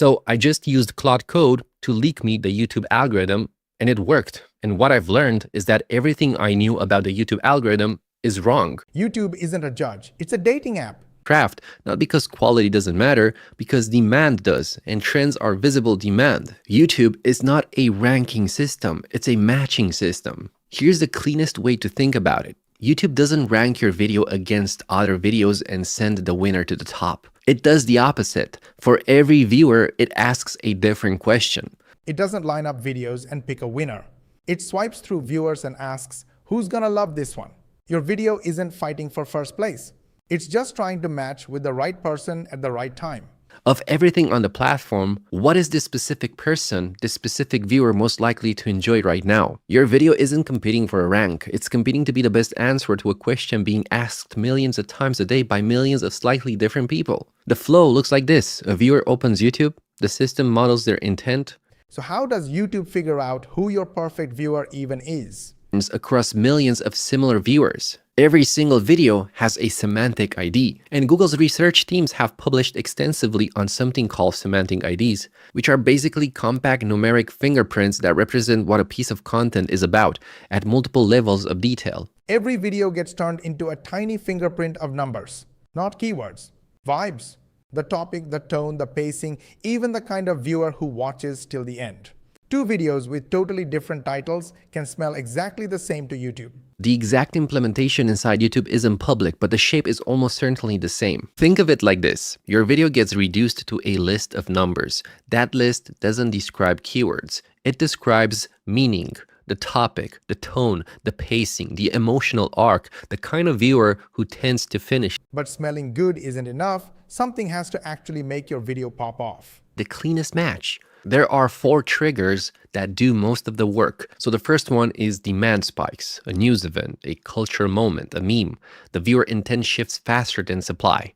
So I just used Claude Code to leak me the YouTube algorithm, and it worked. And what I've learned is that everything I knew about the YouTube algorithm is wrong. YouTube isn't a judge, it's a dating app. Craft, not because quality doesn't matter, because demand does, and trends are visible demand. YouTube is not a ranking system, it's a matching system. Here's the cleanest way to think about it. YouTube doesn't rank your video against other videos and send the winner to the top. It does the opposite. For every viewer, it asks a different question. It doesn't line up videos and pick a winner. It swipes through viewers and asks, who's gonna love this one? Your video isn't fighting for first place. It's just trying to match with the right person at the right time. Of everything on the platform, what is this specific person, this specific viewer most likely to enjoy right now? Your video isn't competing for a rank. It's competing to be the best answer to a question being asked millions of times a day by millions of slightly different people. The flow looks like this. A viewer opens YouTube, the system models their intent. So how does YouTube figure out who your perfect viewer even is? Across millions of similar viewers. Every single video has a semantic ID, and Google's research teams have published extensively on something called semantic IDs, which are basically compact numeric fingerprints that represent what a piece of content is about at multiple levels of detail. Every video gets turned into a tiny fingerprint of numbers, not keywords, vibes, the topic, the tone, the pacing, even the kind of viewer who watches till the end. Two videos with totally different titles can smell exactly the same to YouTube. The exact implementation inside YouTube isn't public, but the shape is almost certainly the same. Think of it like this. Your video gets reduced to a list of numbers. That list doesn't describe keywords. It describes meaning, the topic, the tone, the pacing, the emotional arc, the kind of viewer who tends to finish. But smelling good isn't enough. Something has to actually make your video pop off. The cleanest match. There are 4 triggers that do most of the work. So the first one is demand spikes, a news event, a culture moment, a meme. The viewer intent shifts faster than supply.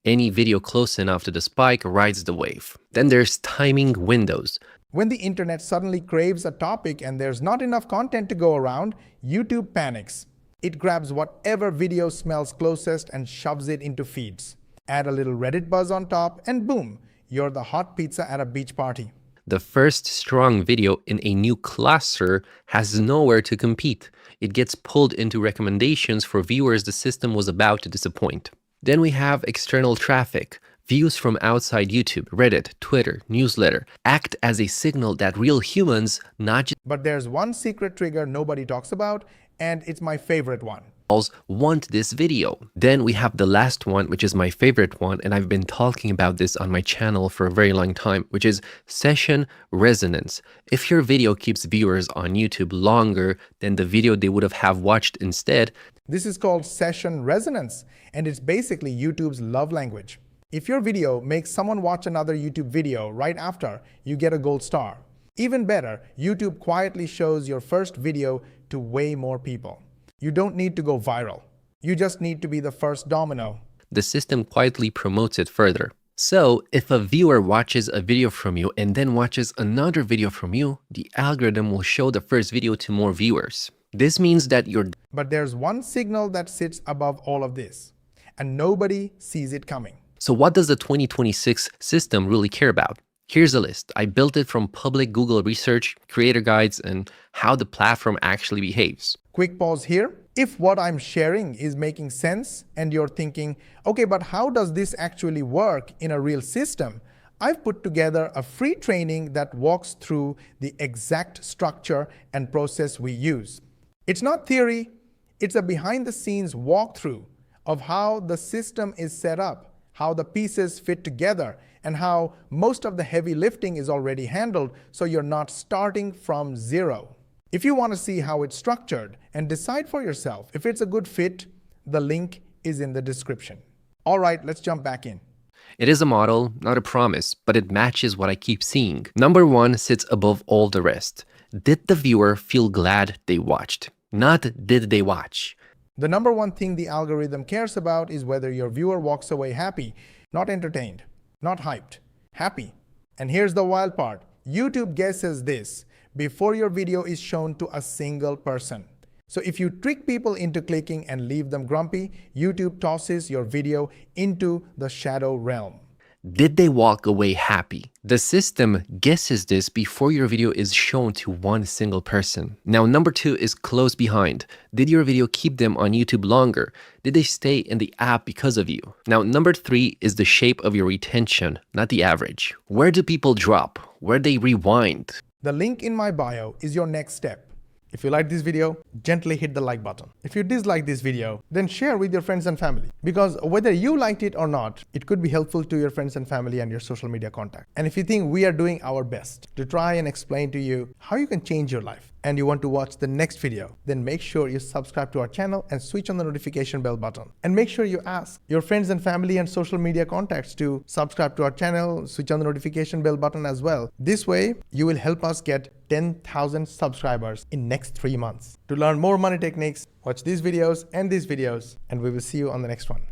Any video close enough to the spike rides the wave. Then there's timing windows. When the internet suddenly craves a topic and there's not enough content to go around, YouTube panics. It grabs whatever video smells closest and shoves it into feeds. Add a little Reddit buzz on top and boom, you're the hot pizza at a beach party. The first strong video in a new cluster has nowhere to compete. It gets pulled into recommendations for viewers the system was about to disappoint. Then we have external traffic. Views from outside YouTube, Reddit, Twitter, newsletter act as a signal that real humans, not just But there's one secret trigger nobody talks about, and it's my favorite one. want this video. Then we have the last one, which is my favorite one, and I've been talking about this on my channel for a very long time, which is session resonance. If your video keeps viewers on YouTube longer than the video they would have watched instead, this is called session resonance, and it's basically YouTube's love language. If your video makes someone watch another YouTube video right after, you get a gold star. Even better, YouTube quietly shows your first video to way more people. You don't need to go viral. You just need to be the first domino. The system quietly promotes it further. So, if a viewer watches a video from you and then watches another video from you, the algorithm will show the first video to more viewers. This means that But there's one signal that sits above all of this, and nobody sees it coming. So what does the 2026 system really care about? Here's a list. I built it from public Google research, creator guides, and how the platform actually behaves. Quick pause here. If what I'm sharing is making sense and you're thinking, okay, but how does this actually work in a real system? I've put together a free training that walks through the exact structure and process we use. It's not theory, it's a behind-the-scenes walkthrough of how the system is set up, how the pieces fit together, and how most of the heavy lifting is already handled, so you're not starting from zero. If you want to see how it's structured and decide for yourself if it's a good fit, the link is in the description. All right, let's jump back in. It is a model, not a promise, but it matches what I keep seeing. Number 1 sits above all the rest. Did the viewer feel glad they watched? Not did they watch? The number one thing the algorithm cares about is whether your viewer walks away happy, not entertained, not hyped, happy. And here's the wild part. YouTube guesses this before your video is shown to a single person. So if you trick people into clicking and leave them grumpy, YouTube tosses your video into the shadow realm. Did they walk away happy? The system guesses this before your video is shown to one single person. Now, number 2 is close behind. Did your video keep them on YouTube longer? Did they stay in the app because of you? Now, number 3 is the shape of your retention, not the average. Where do people drop? Where they rewind? The link in my bio is your next step. If you like this video, gently hit the like button. If you dislike this video, then share with your friends and family. Because whether you liked it or not, it could be helpful to your friends and family and your social media contact. And if you think we are doing our best to try and explain to you how you can change your life, and you want to watch the next video, then make sure you subscribe to our channel and switch on the notification bell button. And make sure you ask your friends and family and social media contacts to subscribe to our channel, switch on the notification bell button as well. This way, you will help us get 10,000 subscribers in next 3 months. To learn more money techniques, watch these videos, and we will see you on the next one.